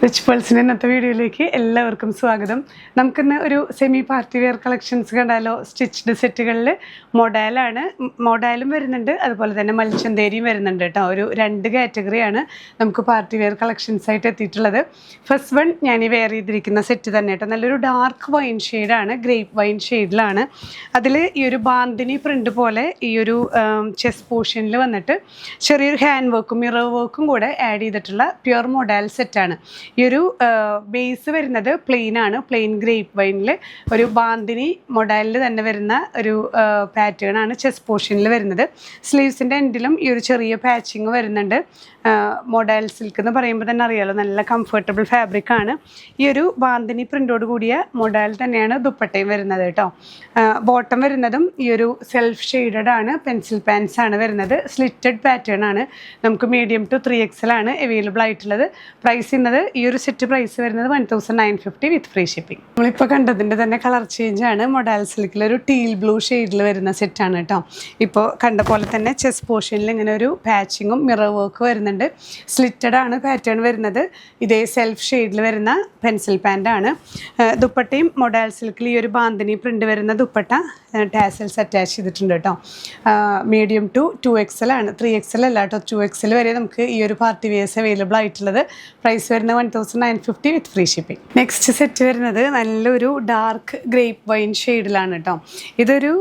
Rich പേൾസിൻ്റെ ഇന്നത്തെ വീഡിയോയിലേക്ക് എല്ലാവർക്കും സ്വാഗതം. നമുക്കിന്ന് ഒരു സെമി പാർട്ടി വെയർ കളക്ഷൻസ് കണ്ടാലോ? സ്റ്റിച്ച്ഡ് സെറ്റുകളിൽ മോഡലും വരുന്നുണ്ട്, അതുപോലെ തന്നെ മൽച്ചന്തേരിയും വരുന്നുണ്ട് കേട്ടോ. ഒരു രണ്ട് കാറ്റഗറിയാണ് നമുക്ക് പാർട്ടി വെയർ കളക്ഷൻസ് ആയിട്ട് എത്തിയിട്ടുള്ളത്. ഫസ്റ്റ് വൺ ഞാൻ ഈ വെയർ ചെയ്തിരിക്കുന്ന സെറ്റ് തന്നെ കേട്ടോ. നല്ലൊരു ഡാർക്ക് വൈൻ ഷെയ്ഡാണ്, ഗ്രേപ്പ് വൈൻ ഷെയ്ഡിലാണ്. അതിൽ ഈ ഒരു ബാന്തിനി പ്രിൻ്റ് പോലെ ഈ ഒരു ചെസ്റ്റ് പോർഷനിൽ വന്നിട്ട് ചെറിയൊരു ഹാൻഡ് വർക്കും മിറർ വർക്കും കൂടെ ആഡ് ചെയ്തിട്ടുള്ള പ്യുർ മോഡൽ സെറ്റാണ്. ഈ ഒരു ബേസ് വരുന്നത് പ്ലെയിൻ ആണ്, പ്ലെയിൻ ഗ്രേപ്പ് വൈനിൽ ഒരു ബാന്തിനി മൊഡലിൽ തന്നെ വരുന്ന ഒരു പാറ്റേൺ ആണ് ചെസ്റ്റ് പോർഷനിൽ വരുന്നത്. സ്ലീവ്സിൻ്റെ എൻഡിലും ഈ ഒരു ചെറിയ പാച്ചിങ് വരുന്നുണ്ട്. മോഡൽ സിൽക്ക് എന്ന് പറയുമ്പോൾ തന്നെ അറിയാലോ, നല്ല കംഫർട്ടബിൾ ഫാബ്രിക് ആണ്. ഈ ഒരു ബാന്തിനി പ്രിൻ്റോട് കൂടിയ മോഡൽ തന്നെയാണ് ദുപ്പട്ടയും വരുന്നത് കേട്ടോ. ബോട്ടം വരുന്നതും ഈ ഒരു സെൽഫ് ഷെയ്ഡഡ് ആണ്, പെൻസിൽ പാൻസ് ആണ് വരുന്നത്. സ്ലിറ്റഡ് പാറ്റേൺ ആണ്. നമുക്ക് മീഡിയം ടു 3XL ആണ് അവൈലബിൾ ആയിട്ടുള്ളത്. പ്രൈസ് ഇന്നത് ഈ ഒരു സെറ്റ് പ്രൈസ് വരുന്നത് 1950 വിത്ത് ഫ്രീ ഷിപ്പിംഗ്. നമ്മളിപ്പോൾ കണ്ടതിൻ്റെ തന്നെ കളർ ചേഞ്ച് ആണ്. മൊഡാൽ സിൽക്കിൽ ഒരു ടീൽ ബ്ലൂ ഷെയ്ഡിൽ വരുന്ന സെറ്റാണ് കേട്ടോ. ഇപ്പോൾ കണ്ട പോലെ തന്നെ ചെസ്റ്റ് പോർഷനിൽ ഇങ്ങനെ ഒരു പാച്ചിങ്ങും മിറർ വർക്ക് വരുന്നുണ്ട്. സ്ലിറ്റഡ് ആണ് പാറ്റേൺ വരുന്നത്. ഇതേ സെൽഫ് ഷെയ്ഡിൽ വരുന്ന പെൻസിൽ പാൻ്റ് ആണ്. ദുപ്പട്ടയും മൊഡാൽ സിൽക്കിൽ ഈ ഒരു ബാന്തിനി പ്രിൻ്റ് വരുന്ന ദുപ്പട്ട ടാസൽസ് അറ്റാച്ച് ചെയ്തിട്ടുണ്ട് കേട്ടോ. മീഡിയം ടു 2XL ആണ്, 3XL അല്ല കേട്ടോ, 2XL വരെ നമുക്ക് ഈ ഒരു പാർട്ടി വെയേഴ്സ് അവൈലബിൾ ആയിട്ടുള്ളത്. പ്രൈസ് വരുന്നത് 1950 വിത്ത് ഫ്രീ ഷിപ്പിംഗ്. നെക്സ്റ്റ് സെറ്റ് വരുന്നത് നല്ലൊരു ഡാർക്ക് ഗ്രേപ്പ് വൈൻ ഷെയ്ഡിലാണ് കേട്ടോ. ഇതൊരു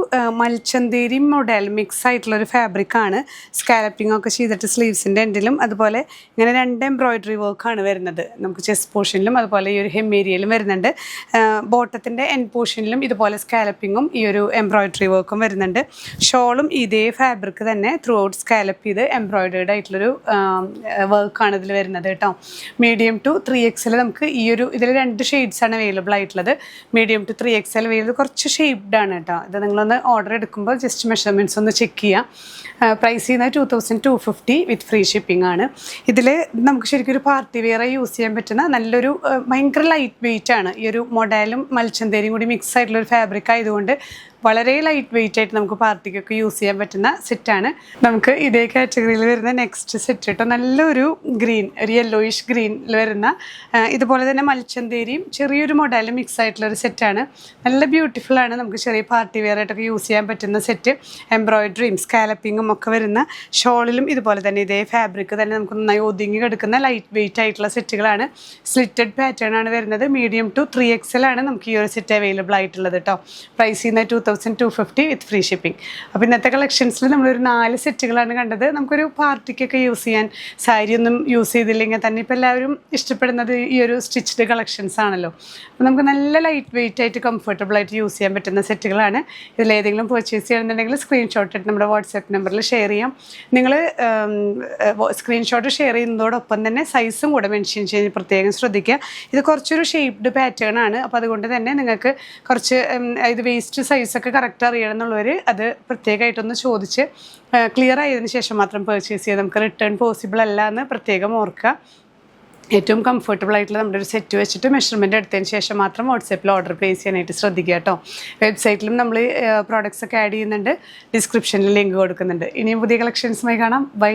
മൽച്ചന്തേരി മോഡൽ മിക്സ് ആയിട്ടുള്ളൊരു ഫാബ്രിക്കാണ്. സ്കാലപ്പിംഗ് ഒക്കെ ചെയ്തിട്ട് സ്ലീവ്സിൻ്റെ എൻഡിലും അതുപോലെ ഇങ്ങനെ രണ്ട് എംബ്രോയിഡറി വർക്കാണ് വരുന്നത്. നമുക്ക് ചെസ്റ്റ് പോർഷനിലും അതുപോലെ ഈ ഒരു ഹെം ഏരിയയിലും വരുന്നുണ്ട്. ബോട്ടത്തിൻ്റെ എൻഡ് പോർഷനിലും ഇതുപോലെ സ്കാലപ്പിങ്ങും ഈ ഒരു എംബ്രോയിഡറി വർക്കും വരുന്നുണ്ട്. ഷോളും ഇതേ ഫാബ്രിക് തന്നെ ത്രൂ ഔട്ട് സ്കാലപ്പ് ചെയ്ത് എംബ്രോയിഡേർഡ് ആയിട്ടുള്ളൊരു വർക്കാണ് ഇതിൽ വരുന്നത് കേട്ടോ. മീഡിയം ടു 3XL നമുക്ക് ഈ ഒരു ഇതിൽ രണ്ട് ഷെയ്ഡ്സാണ് അവൈലബിൾ ആയിട്ടുള്ളത്. മീഡിയം ടു 3XL വരുന്നത് കുറച്ച് ഷെയ്പ്ഡാണ് കേട്ടോ. ഇത് നിങ്ങളൊന്ന് ഓർഡർ എടുക്കുമ്പോൾ ജസ്റ്റ് മെഷർമെൻറ്റ്സ് ഒന്ന് ചെക്ക് ചെയ്യാം. പ്രൈസ് ചെയ്യുന്നത് 2250 വിത്ത് ഫ്രീ ഷിപ്പിംഗ് ആണ്. ഇതിൽ നമുക്ക് ശരിക്കും ഒരു പാർട്ടി വെയറായി യൂസ് ചെയ്യാൻ പറ്റുന്ന നല്ലൊരു ഭയങ്കര ലൈറ്റ് വെയിറ്റ് ആണ്. ഈ ഒരു മൊഡലും മൽച്ചന്തേരിയും കൂടി മിക്സ് ആയിട്ടുള്ളൊരു ഫാബ്രിക് ആയതുകൊണ്ട് വളരെ ലൈറ്റ് വെയിറ്റ് ആയിട്ട് നമുക്ക് പാർട്ടിക്കൊക്കെ യൂസ് ചെയ്യാൻ പറ്റുന്ന സെറ്റാണ്. നമുക്ക് ഇതേ കാറ്റഗറിയിൽ വരുന്ന നെക്സ്റ്റ് സെറ്റ് കേട്ടോ. നല്ലൊരു ഗ്രീൻ, ഒരു യെല്ലോയിഷ് ഗ്രീനിൽ വരുന്ന ഇതുപോലെ തന്നെ മൽച്ചന്തേരിയും ചെറിയൊരു മൊഡലും മിക്സ് ആയിട്ടുള്ളൊരു സെറ്റാണ്. നല്ല ബ്യൂട്ടിഫുൾ ആണ്. നമുക്ക് ചെറിയ പാർട്ടി വെയർ ആയിട്ടൊക്കെ യൂസ് ചെയ്യാൻ പറ്റുന്ന സെറ്റ്. എംബ്രോയിഡറിയും സ്കാലപ്പിങ്ങും ഒക്കെ വരുന്ന ഷോളിലും ഇതുപോലെ തന്നെ ഇതേ ഫാബ്രിക് തന്നെ നമുക്ക് നന്നായി ഒതുങ്ങി കിടക്കുന്ന ലൈറ്റ് വെയിറ്റ് ആയിട്ടുള്ള സെറ്റുകളാണ്. സ്ലിറ്റഡ് പാറ്റേൺ ആണ് വരുന്നത്. മീഡിയം ടു 3XL ആണ് നമുക്ക് ഈ ഒരു സെറ്റ് അവൈലബിൾ ആയിട്ടുള്ളത് കേട്ടോ. പ്രൈസ് ചെയ്യുന്ന 2250 വിത്ത് ഫ്രീ ഷിപ്പിംഗ്. അപ്പോൾ ഇന്നത്തെ കളക്ഷൻസിൽ നമ്മളൊരു 4 സെറ്റുകളാണ് കണ്ടത്. നമുക്കൊരു പാർട്ടിക്കൊക്കെ യൂസ് ചെയ്യാൻ, സാരി ഒന്നും യൂസ് ചെയ്തില്ലെങ്കിൽ തന്നെ ഇപ്പോൾ എല്ലാവരും ഇഷ്ടപ്പെടുന്നത് ഈ ഒരു സ്റ്റിച്ച്ഡ് കളക്ഷൻസ് ആണല്ലോ. അപ്പോൾ നമുക്ക് നല്ല ലൈറ്റ് വെയിറ്റ് ആയിട്ട് കംഫർട്ടബിൾ ആയിട്ട് യൂസ് ചെയ്യാൻ പറ്റുന്ന സെറ്റുകളാണ്. ഇതിലേതെങ്കിലും പർച്ചേസ് ചെയ്യണമെന്നുണ്ടെങ്കിൽ സ്ക്രീൻഷോട്ട് എടുത്ത് നമ്മുടെ വാട്സാപ്പ് നമ്പറിൽ ഷെയർ ചെയ്യാം. നിങ്ങൾ സ്ക്രീൻഷോട്ട് ഷെയർ ചെയ്യുന്നതോടൊപ്പം തന്നെ സൈസും കൂടെ മെൻഷൻ ചെയ്ത് പ്രത്യേകം ശ്രദ്ധിക്കുക. ഇത് കുറച്ചൊരു ഷേപ്ഡ് പാറ്റേൺ ആണ്. അപ്പോൾ അതുകൊണ്ട് തന്നെ നിങ്ങൾക്ക് കുറച്ച് ഇത് വേസ്റ്റ് സൈസ് ഒക്കെ കറക്റ്റ് അറിയണം എന്നുള്ളവർ അത് പ്രത്യേകമായിട്ടൊന്ന് ചോദിച്ച് ക്ലിയർ ആയതിനു ശേഷം മാത്രം പർച്ചേസ് ചെയ്ത് നമുക്ക് റിട്ടേൺ പോസിബിൾ അല്ല എന്ന് പ്രത്യേകം ഓർക്കുക. ഏറ്റവും കംഫർട്ടബിൾ ആയിട്ടുള്ള നമ്മുടെ ഒരു സെറ്റ് വെച്ചിട്ട് മെഷർമെൻറ്റ് എടുത്തതിന് ശേഷം മാത്രം വാട്സാപ്പിൽ ഓർഡർ പ്ലേസ് ചെയ്യാനായിട്ട് ശ്രദ്ധിക്കുക കേട്ടോ. വെബ്സൈറ്റിലും നമ്മൾ പ്രോഡക്റ്റ്സ് ഒക്കെ ആഡ് ചെയ്യുന്നുണ്ട്, ഡിസ്ക്രിപ്ഷനിൽ ലിങ്ക് കൊടുക്കുന്നുണ്ട്. ഇനിയും പുതിയ കളക്ഷൻസുമായി കാണാം. ബൈ.